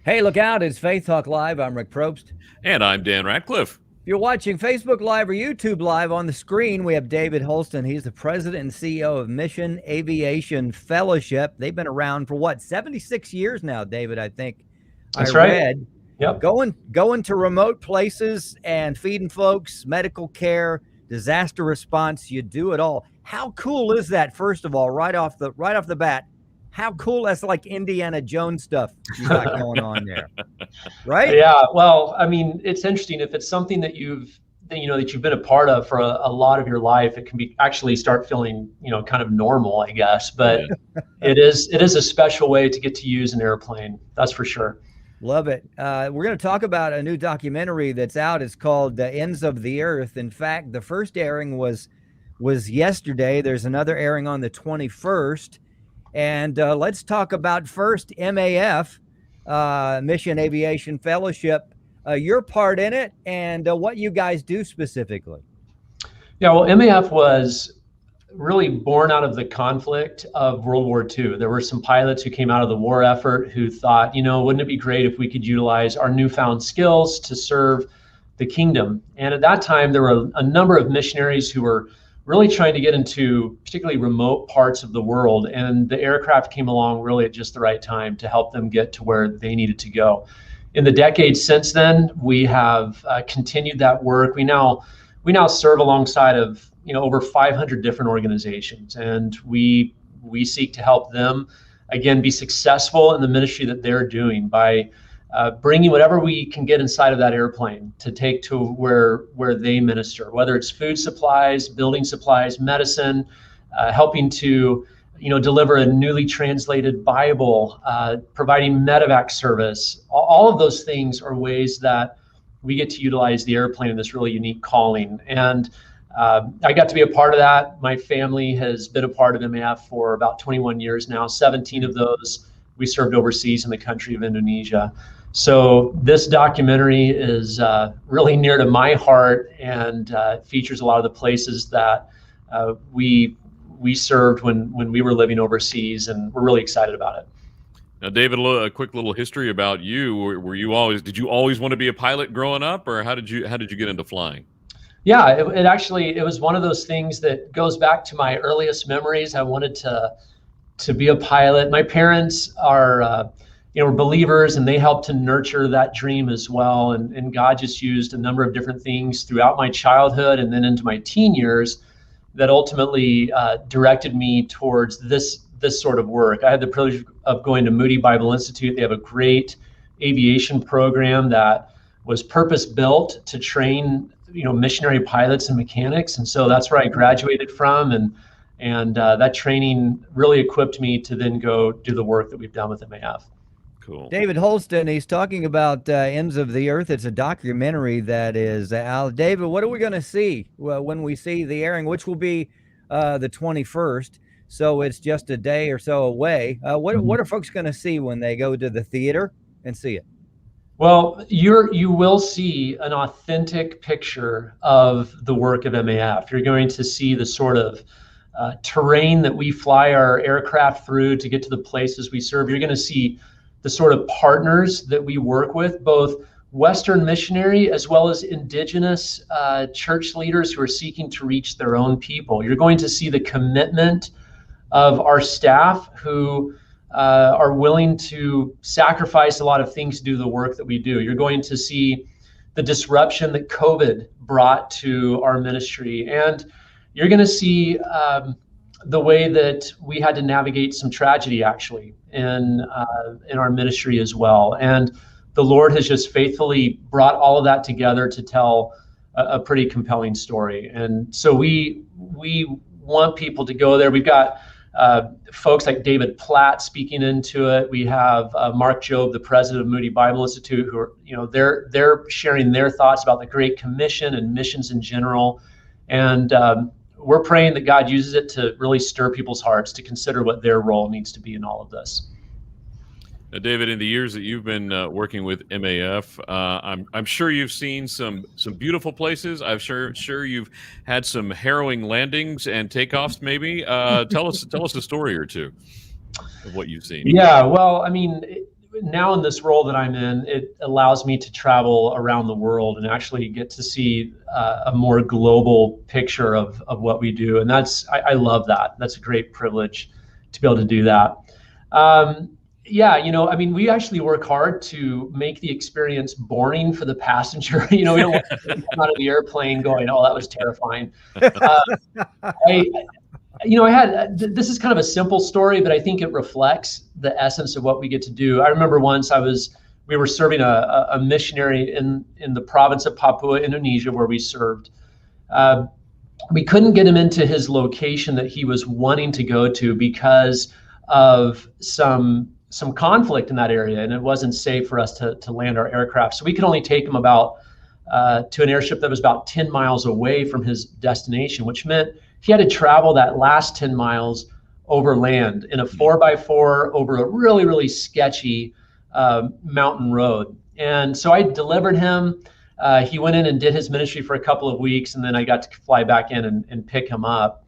Hey, look out. It's Faith Talk Live. I'm Rick Probst. And I'm Dan Ratcliffe. If you're watching Facebook Live or YouTube Live, on the screen, we have David Holsten. He's the president and CEO of Mission Aviation Fellowship. They've been around for what, 76 years now, David, I think. That's I right. read. Yep. Going to remote places and feeding folks, medical care, disaster response, you do it all. How cool is that, first of all, right off the bat? How cool. That's like Indiana Jones stuff you got going on there, right? Yeah. Well, I mean, it's interesting if it's something that you've been a part of for a lot of your life. It can be actually start feeling, kind of normal, I guess. But it is a special way to get to use an airplane. That's for sure. Love it. We're going to talk about a new documentary that's out. It's called The Ends of the Earth. In fact, the first airing was yesterday. There's another airing on the 21st. And let's talk about first MAF, Mission Aviation Fellowship, your part in it and what you guys do specifically. Yeah, well, MAF was really born out of the conflict of World War II. There were some pilots who came out of the war effort who thought, wouldn't it be great if we could utilize our newfound skills to serve the kingdom? And at that time, there were a number of missionaries who were really trying to get into particularly remote parts of the world. And the aircraft came along really at just the right time to help them get to where they needed to go. In the decades since then, we have continued that work. We now serve alongside of over 500 different organizations, and we seek to help them again be successful in the ministry that they're doing by bringing whatever we can get inside of that airplane to take to where they minister, whether it's food supplies, building supplies, medicine, helping to deliver a newly translated Bible, providing medevac service. All of those things are ways that we get to utilize the airplane in this really unique calling. And I got to be a part of that. My family has been a part of MAF for about 21 years now. 17 of those we served overseas in the country of Indonesia. So this documentary is really near to my heart and features a lot of the places that we served when we were living overseas, and we're really excited about it. Now, David, a quick little history about you. Did you always want to be a pilot growing up, or how did you get into flying? Yeah, it was one of those things that goes back to my earliest memories. I wanted to be a pilot. My parents are were believers, and they helped to nurture that dream as well. And God just used a number of different things throughout my childhood and then into my teen years that ultimately directed me towards this sort of work. I had the privilege of going to Moody Bible Institute. They have a great aviation program that was purpose-built to train missionary pilots and mechanics. And so that's where I graduated from. And that training really equipped me to then go do the work that we've done with MAF. Cool. David Holsten, he's talking about Ends of the Earth. It's a documentary that is out. David, what are we going to see when we see the airing, which will be the 21st? So it's just a day or so away. What are folks going to see when they go to the theater and see it? Well, you will see an authentic picture of the work of MAF. You're going to see the sort of terrain that we fly our aircraft through to get to the places we serve. You're going to see the sort of partners that we work with, both Western missionary as well as indigenous church leaders who are seeking to reach their own people. You're going to see the commitment of our staff who are willing to sacrifice a lot of things to do the work that we do. You're going to see the disruption that COVID brought to our ministry. And you're going to see the way that we had to navigate some tragedy actually in our ministry as well. And the Lord has just faithfully brought all of that together to tell a pretty compelling story. And so we want people to go there. We've got folks like David Platt speaking into it. We have Mark Jobe, the president of Moody Bible Institute, who are, they're sharing their thoughts about the Great Commission and missions in general. And we're praying that God uses it to really stir people's hearts to consider what their role needs to be in all of this. Now, David, in the years that you've been working with MAF, I'm sure you've seen some beautiful places. I'm sure you've had some harrowing landings and takeoffs. Maybe tell us a story or two of what you've seen. Yeah, well, I mean, now in this role that I'm in, it allows me to travel around the world and actually get to see a more global picture of what we do. And I love that. That's a great privilege to be able to do that. Yeah, I mean, we actually work hard to make the experience boring for the passenger. We don't want to come out of the airplane going, "Oh, that was terrifying." I had, this is kind of a simple story, but I think it reflects the essence of what we get to do. I remember once we were serving a missionary in the province of Papua, Indonesia, where we served. We couldn't get him into his location that he was wanting to go to because of some conflict in that area, and it wasn't safe for us to land our aircraft. So we could only take him to an airship that was about 10 miles away from his destination, which meant he had to travel that last 10 miles over land in a 4x4 over a really, really sketchy mountain road. And so I delivered him. He went in and did his ministry for a couple of weeks, and then I got to fly back in and pick him up.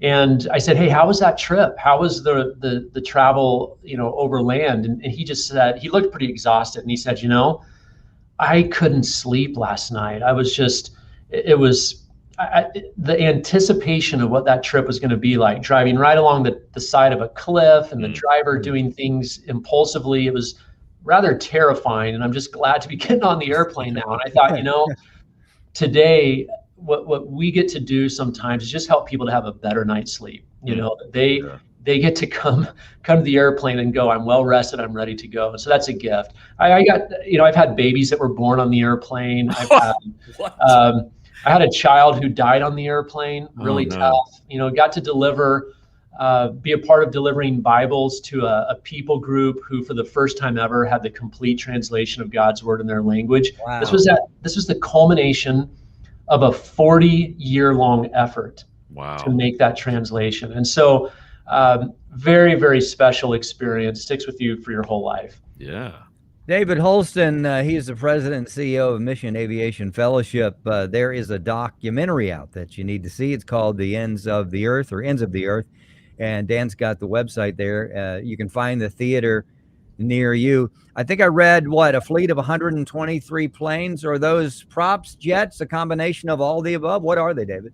And I said, "Hey, how was that trip? How was the travel, over land?" And he just said, he looked pretty exhausted, and he said, "I couldn't sleep last night. I was just, it was the anticipation of what that trip was going to be like, driving right along the side of a cliff and the driver doing things impulsively. It was rather terrifying. And I'm just glad to be getting on the airplane now." And I thought, today, what we get to do sometimes is just help people to have a better night's sleep. They get to come to the airplane and go, "I'm well rested, I'm ready to go." So that's a gift. I've had babies that were born on the airplane. I had a child who died on the airplane, really tough. Got to be a part of delivering Bibles to a people group who, for the first time ever, had the complete translation of God's word in their language. Wow. This was the culmination of a 40-year-long effort to make that translation. And so, very, very special experience, sticks with you for your whole life. Yeah. David Holsten, he is the president and CEO of Mission Aviation Fellowship. There is a documentary out that you need to see. It's called The Ends of the Earth, or Ends of the Earth. And Dan's got the website there. You can find the theater near you. I think I read, a fleet of 123 planes. Are those props, jets, a combination of all the above? What are they, David?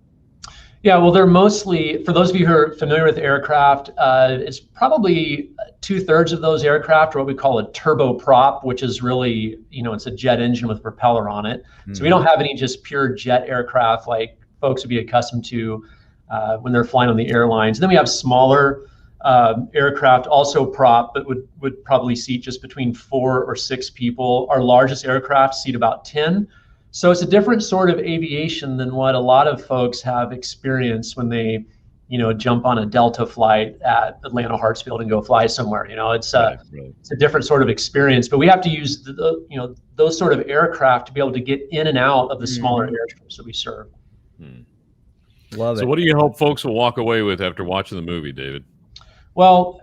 Yeah, well, they're mostly, for those of you who are familiar with aircraft, it's probably 2/3 of those aircraft are what we call a turboprop, which is really, it's a jet engine with propeller on it. Mm-hmm. So we don't have any just pure jet aircraft like folks would be accustomed to when they're flying on the airlines. And then we have smaller aircraft, also prop, but would probably seat just between 4 or 6 people. Our largest aircraft seat about 10. So it's a different sort of aviation than what a lot of folks have experienced when they, jump on a Delta flight at Atlanta Hartsfield and go fly somewhere. It's a different sort of experience. But we have to use those sort of aircraft to be able to get in and out of the smaller airstrips that we serve. Love it. So what do you hope folks will walk away with after watching the movie, David? Well,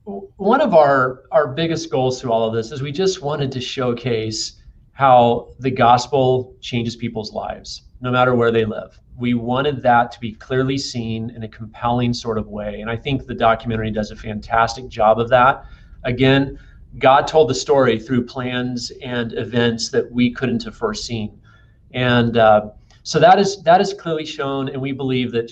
one of our biggest goals through all of this is we just wanted to showcase how the gospel changes people's lives, no matter where they live. We wanted that to be clearly seen in a compelling sort of way. And I think the documentary does a fantastic job of that. Again, God told the story through plans and events that we couldn't have foreseen. And so that is clearly shown, and we believe that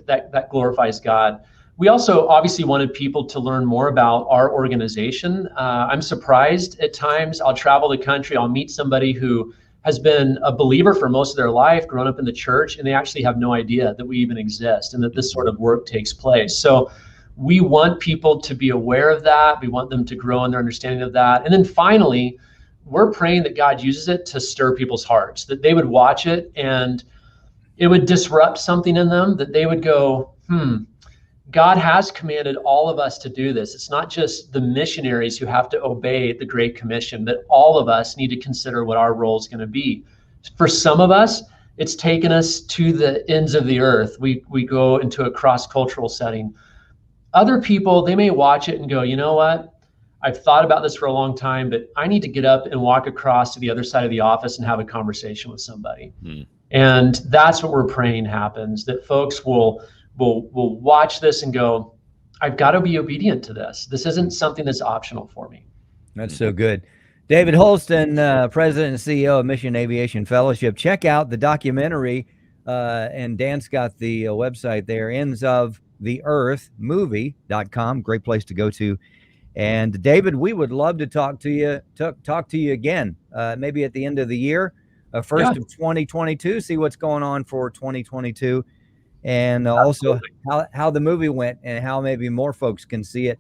that glorifies God. We also obviously wanted people to learn more about our organization. I'm surprised at times. I'll travel the country, I'll meet somebody who has been a believer for most of their life, grown up in the church, and they actually have no idea that we even exist and that this sort of work takes place. So we want people to be aware of that. We want them to grow in their understanding of that. And then finally, we're praying that God uses it to stir people's hearts, that they would watch it and it would disrupt something in them, that they would go, God has commanded all of us to do this. It's not just the missionaries who have to obey the Great Commission, but all of us need to consider what our role is going to be. For some of us, it's taken us to the ends of the earth. We go into a cross-cultural setting. Other people, they may watch it and go, you know what? I've thought about this for a long time, but I need to get up and walk across to the other side of the office and have a conversation with somebody. And that's what we're praying happens, that folks will watch this and go, I've got to be obedient to this. This isn't something that's optional for me. That's so good. David Holsten, President and CEO of Mission Aviation Fellowship. Check out the documentary, and Dan's got the website there, endsoftheearthmovie.com. Great place to go to. And David, we would love to talk to you again, maybe at the end of the year, first of 2022, see what's going on for 2022, and also how the movie went and how maybe more folks can see it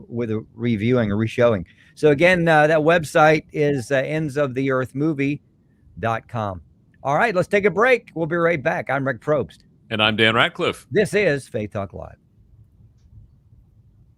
with a reviewing or reshowing. So again, that website is endsoftheearthmovie.com. All right, let's take a break. We'll be right back. I'm Rick Probst. And I'm Dan Ratcliffe. This is Faith Talk Live.